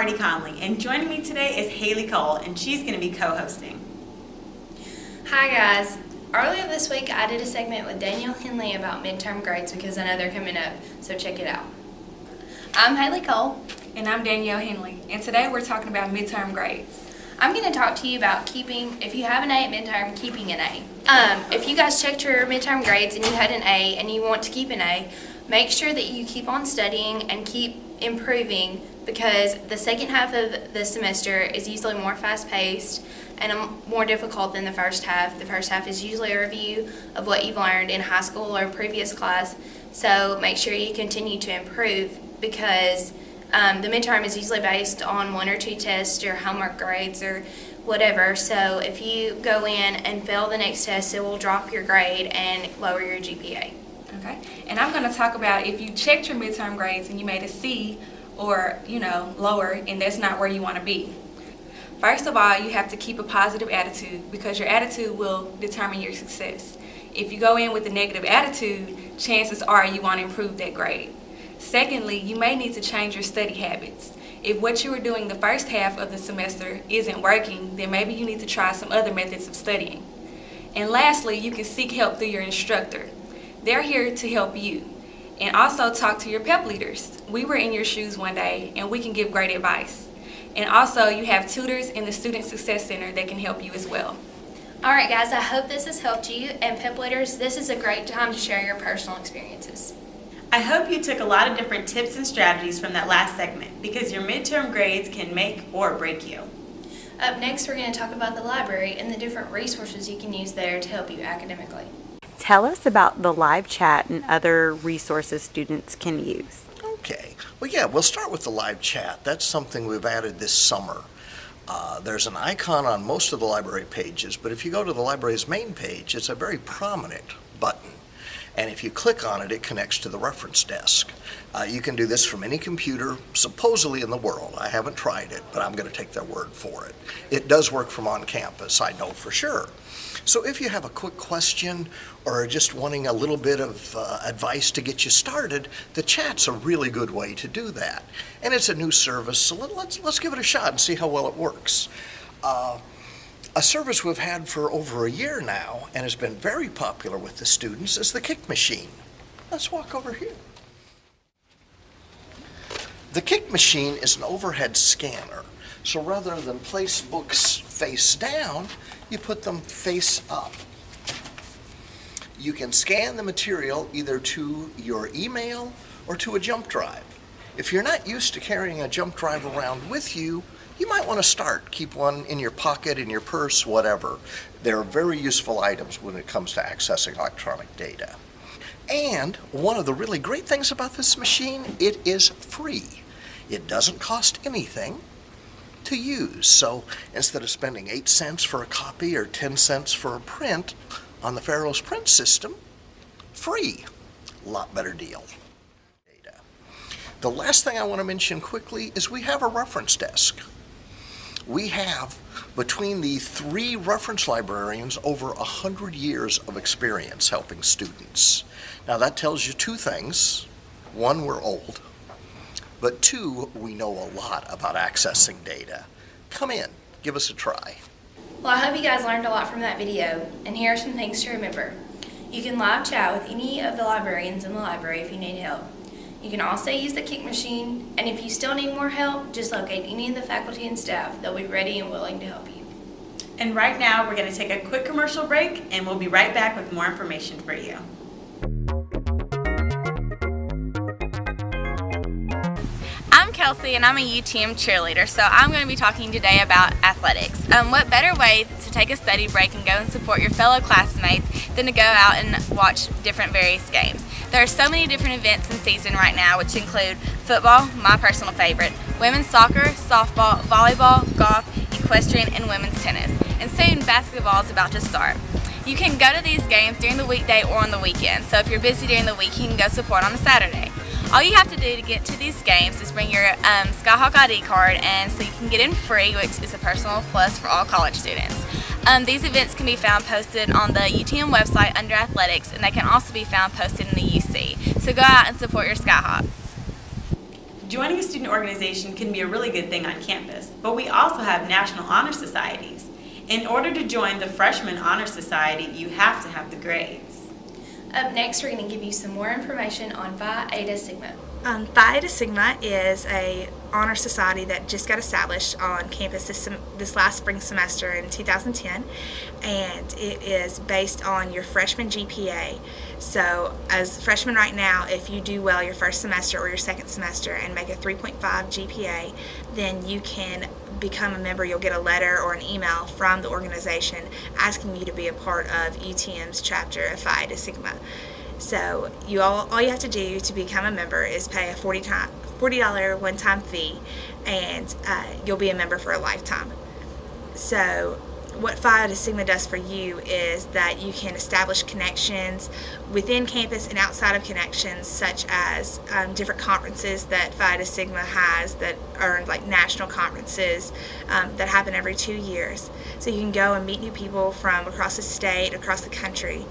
Marty Conley, and joining me today is Haley Cole, and she's going to be co-hosting. Hi guys. Earlier this week I did a segment with Danielle Henley about midterm grades because I know they're coming up, so check it out. I'm Haley Cole. And I'm Danielle Henley, and today we're talking about midterm grades. I'm going to talk to you about if you have an A at midterm, keeping an A. If you guys checked your midterm grades and you had an A and you want to keep an A, make sure that you keep on studying and keep improving, because the second half of the semester is usually more fast-paced and more difficult than the first half. The first half is usually a review of what you've learned in high school or previous class, so make sure you continue to improve, because the midterm is usually based on 1 or 2 tests or homework grades or whatever. So if you go in and fail the next test, it will drop your grade and lower your GPA. Okay, and I'm going to talk about if you checked your midterm grades and you made a C or, lower, and that's not where you want to be. First of all, you have to keep a positive attitude, because your attitude will determine your success. If you go in with a negative attitude, chances are you want to improve that grade. Secondly, you may need to change your study habits. If what you were doing the first half of the semester isn't working, then maybe you need to try some other methods of studying. And lastly, you can seek help through your instructor. They're here to help you. And also talk to your pep leaders. We were in your shoes one day, and we can give great advice. And also, you have tutors in the Student Success Center that can help you as well. Alright guys, I hope this has helped you, and pep leaders, this is a great time to share your personal experiences. I hope you took a lot of different tips and strategies from that last segment, because your midterm grades can make or break you. Up next, we're going to talk about the library and the different resources you can use there to help you academically. Tell us about the live chat and other resources students can use. Okay. Well, yeah, we'll start with the live chat. That's something we've added this summer. There's an icon on most of the library pages, but if you go to the library's main page, it's a very prominent button. And if you click on it, it connects to the reference desk. You can do this from any computer, supposedly in the world. I haven't tried it, but I'm going to take their word for it. It does work from on campus, I know for sure. So if you have a quick question or are just wanting a little bit of advice to get you started, the chat's a really good way to do that. And it's a new service, so let's give it a shot and see how well it works. A service we've had for over a year now and has been very popular with the students is the Kick Machine. Let's walk over here. The Kick Machine is an overhead scanner. So rather than place books face down, you put them face up. You can scan the material either to your email or to a jump drive. If you're not used to carrying a jump drive around with you, you might want to start. Keep one in your pocket, in your purse, whatever. They're very useful items when it comes to accessing electronic data. And one of the really great things about this machine, it is free. It doesn't cost anything to use. So instead of spending 8 cents for a copy or 10 cents for a print on the Pharos print system, free. A lot better deal. The last thing I want to mention quickly is we have a reference desk. We have, between the 3 reference librarians, over 100 years of experience helping students. Now that tells you 2 things. 1, we're old, but 2, we know a lot about accessing data. Come in, give us a try. Well, I hope you guys learned a lot from that video, and here are some things to remember. You can live chat with any of the librarians in the library if you need help. You can also use the Kick Machine, and if you still need more help, just locate any of the faculty and staff. They'll be ready and willing to help you. And right now, we're going to take a quick commercial break, and we'll be right back with more information for you. I'm Kelsey, and I'm a UTM cheerleader, so I'm going to be talking today about athletics. What better way to take a study break and go and support your fellow classmates than to go out and watch different various games. There are so many different events in season right now, which include football, my personal favorite, women's soccer, softball, volleyball, golf, equestrian, and women's tennis. And soon basketball is about to start. You can go to these games during the weekday or on the weekend, so if you're busy during the week, you can go support on a Saturday. All you have to do to get to these games is bring your Skyhawk ID card, and so you can get in free, which is a personal plus for all college students. These events can be found posted on the UTM website under athletics, and they can also be found posted in the UC. So go out and support your Skyhawks. Joining a student organization can be a really good thing on campus, but we also have national honor societies. In order to join the Freshman Honor Society, you have to have the grades. Up next, we're going to give you some more information on Phi Eta Sigma. Phi Eta Sigma is a honor society that just got established on campus this last spring semester in 2010, and it is based on your freshman GPA. So as a freshman right now, if you do well your first semester or your second semester and make a 3.5 GPA, then you can become a member. You'll get a letter or an email from the organization asking you to be a part of UTM's chapter of Phi Eta Sigma. So all you have to do to become a member is pay a $40 one-time fee, and you'll be a member for a lifetime. So what Phi Eta Sigma does for you is that you can establish connections within campus and outside of connections, such as different conferences that Phi Eta Sigma has that are like national conferences that happen every 2 years. So you can go and meet new people from across the state, across the country,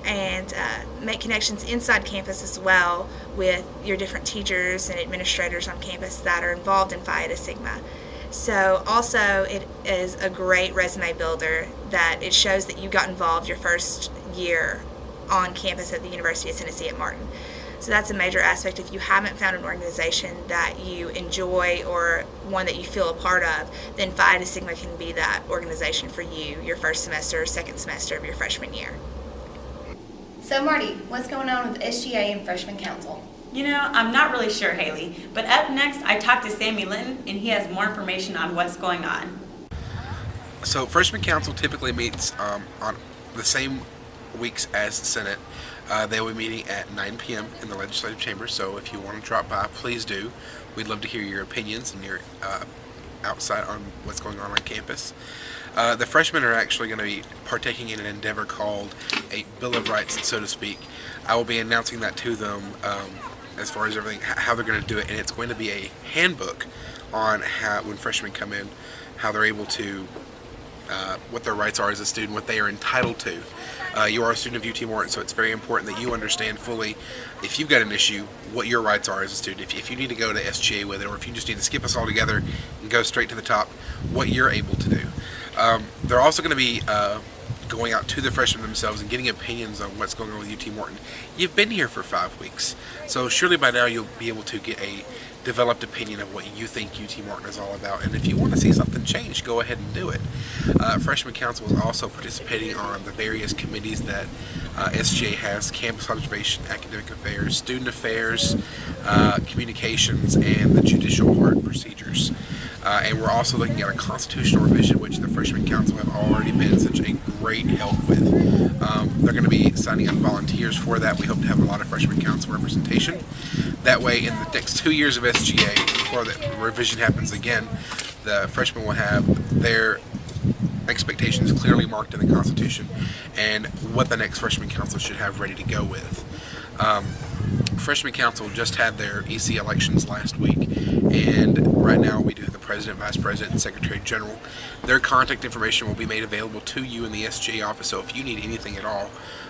and make connections inside campus as well with your different teachers and administrators on campus that are involved in Phi Eta Sigma. So also it is a great resume builder, that it shows that you got involved your first year on campus at the University of Tennessee at Martin. So that's a major aspect. If you haven't found an organization that you enjoy or one that you feel a part of, then Phi Eta Sigma can be that organization for you your first semester or second semester of your freshman year. So Marty, what's going on with SGA and Freshmen Council? You know, I'm not really sure, Haley, but up next I talked to Sammy Linton, and he has more information on what's going on. So Freshman Council typically meets on the same weeks as Senate. They will be meeting at 9 p.m. in the legislative chamber, so if you want to drop by, please do. We'd love to hear your opinions and your outside on what's going on campus. The freshmen are actually going to be partaking in an endeavor called a Bill of Rights, so to speak. I will be announcing that to them as far as everything, how they're going to do it, and it's going to be a handbook on how, when freshmen come in, how they're able to, what their rights are as a student, what they are entitled to. You are a student of UT Martin, so it's very important that you understand fully, if you've got an issue, what your rights are as a student. If you need to go to SGA with it, or if you just need to skip us all together and go straight to the top, what you're able to do. They're also going to be going out to the freshmen themselves and getting opinions on what's going on with UT Martin. You've been here for 5 weeks, so surely by now you'll be able to get a developed opinion of what you think UT Martin is all about, and if you want to see something change, go ahead and do it. Freshman Council is also participating on the various committees that SGA has: campus observation, academic affairs, student affairs, communications, and the judicial court procedures. And we're also looking at a constitutional revision, which the Freshman Council have already been such a great help with. They're going to be signing up volunteers for that. We hope to have a lot of Freshman Council representation. That way, in the next 2 years of SGA, before the revision happens again, the freshmen will have their expectations clearly marked in the Constitution and what the next Freshman Council should have ready to go with. Freshman Council just had their EC elections last week, and right now we do the President, Vice President, and Secretary General. Their contact information will be made available to you in the SGA office, so if you need anything at all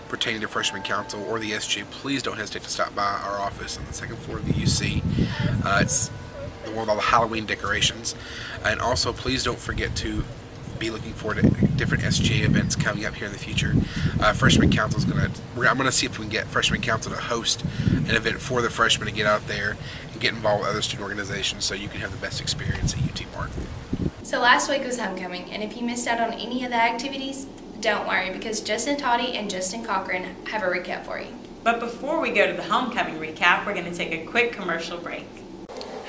pertaining to Freshman Council or the SGA, please don't hesitate to stop by our office on the second floor of the UC. It's the one with all the Halloween decorations. And also, please don't forget to be looking forward to different SGA events coming up here in the future. Freshman Council is I'm going to see if we can get Freshman Council to host an event for the freshmen to get out there and get involved with other student organizations so you can have the best experience at UT Martin. So last week was homecoming, and if you missed out on any of the activities, don't worry, because Justin Toddy and Justin Cochran have a recap for you. But before we go to the homecoming recap, we're going to take a quick commercial break.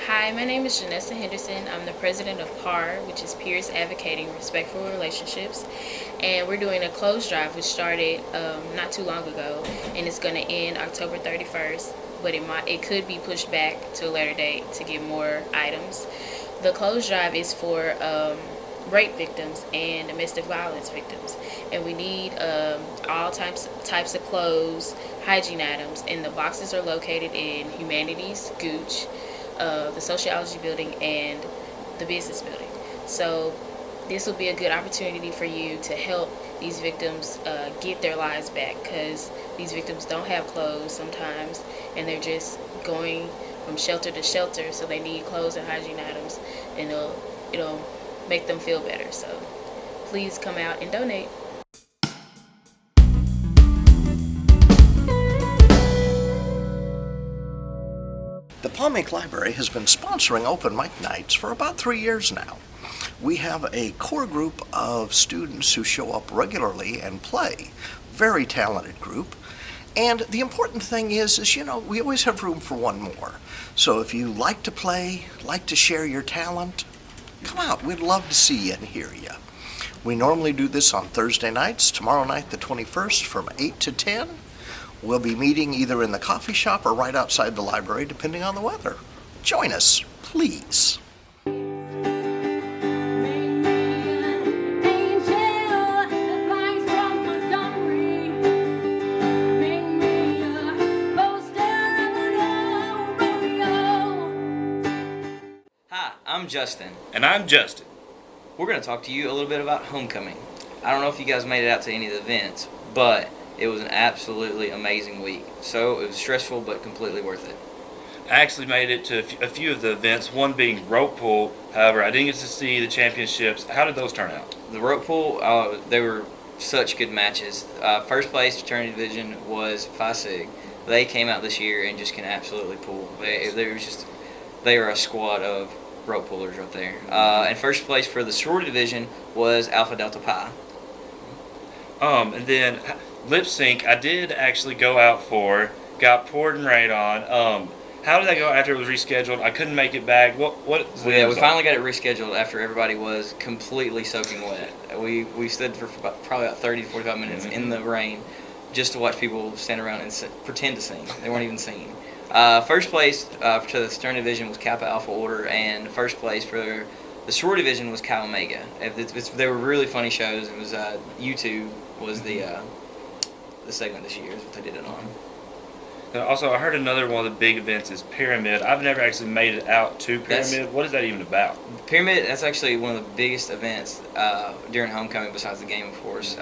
Hi, my name is Janessa Henderson. I'm the president of PAR, which is Peers Advocating Respectful Relationships. And we're doing a clothes drive, which started not too long ago, and it's going to end October 31st, but it could be pushed back to a later date to get more items. The clothes drive is for rape victims and domestic violence victims, and we need all types of clothes, hygiene items, and the boxes are located in Humanities, Gooch, the Sociology Building, and the Business Building. So this will be a good opportunity for you to help these victims get their lives back, because these victims don't have clothes sometimes, and they're just going from shelter to shelter, so they need clothes and hygiene items, and it'll make them feel better. So please come out and donate. The Palm Lake Library has been sponsoring open mic nights for about 3 years now. We have a core group of students who show up regularly and play. Very talented group. And the important thing is, we always have room for one more. So if you like to play, like to share your talent, come out. We'd love to see you and hear you. We normally do this on Thursday nights, tomorrow night the 21st from 8 to 10. We'll be meeting either in the coffee shop or right outside the library, depending on the weather. Join us, please. I'm Justin. And I'm Justin. We're going to talk to you a little bit about homecoming. I don't know if you guys made it out to any of the events, but it was an absolutely amazing week. So it was stressful, but completely worth it. I actually made it to a few of the events, one being rope pool. However, I didn't get to see the championships. How did those turn out? The rope pool, they were such good matches. First place fraternity division was Phi Sig. They came out this year and just can absolutely pool. They are a squad of rope pullers right there. And first place for the sorority division was Alpha Delta Pi. And then lip sync, I did actually go out for, got poured and rained on. How did that go after it was rescheduled? I couldn't make it back. We finally got it rescheduled after everybody was completely soaking wet. We stood for probably about 30 to 45 minutes in the rain just to watch people stand around and pretend to sing. They weren't even singing. First place to the fraternity division was Kappa Alpha Order, and first place for the sorority division was Chi Omega. They were really funny shows. It was YouTube was the segment this year is what they did it on. Also, I heard another one of the big events is Pyramid. I've never actually made it out to Pyramid. What is that even about? Pyramid, that's actually one of the biggest events during homecoming besides the game, of course.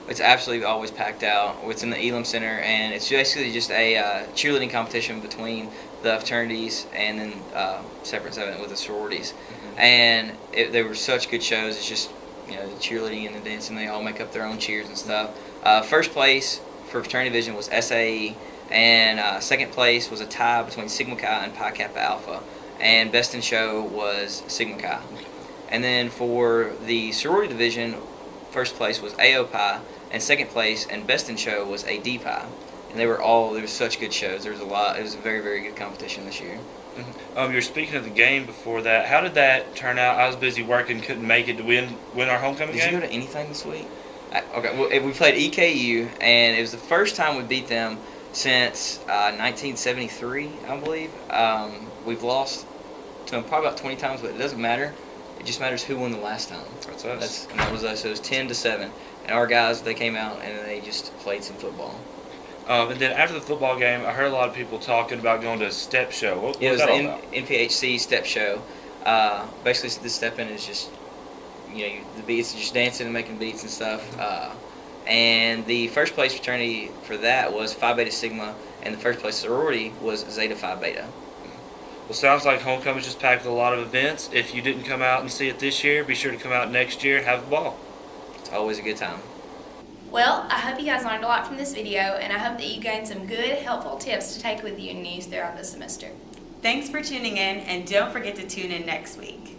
It's absolutely always packed out. It's in the Elam Center, and it's basically just a cheerleading competition between the fraternities and then separate event with the sororities. And they were such good shows. It's just, the cheerleading and the dancing, they all make up their own cheers and stuff. First place for fraternity division was SAE, and second place was a tie between Sigma Chi and Pi Kappa Alpha. And best in show was Sigma Chi. And then for the sorority division, first place was AO Pi, and second place and best in show was AD Pi. And there were such good shows. There was a lot. It was a very, very good competition this year. You were speaking of the game before that. How did that turn out? I was busy working, couldn't make it to win our homecoming game. Did you go to anything this week? Okay, well, we played EKU, and it was the first time we beat them since 1973, I believe. We've lost to them probably about 20 times, but it doesn't matter. It just matters who won the last time. That's us. And that was us. It was 10-7. And our guys, they came out and they just played some football. And then after the football game, I heard a lot of people talking about going to a step show. What was that all about? NPHC step show. Basically, the step-in is just, the beats, just dancing and making beats and stuff. And the first place fraternity for that was Phi Beta Sigma, and the first place sorority was Zeta Phi Beta. Well, sounds like homecoming is just packed with a lot of events. If you didn't come out and see it this year, be sure to come out next year and have a ball. It's always a good time. Well, I hope you guys learned a lot from this video, and I hope that you gained some good, helpful tips to take with you and use throughout the semester. Thanks for tuning in, and don't forget to tune in next week.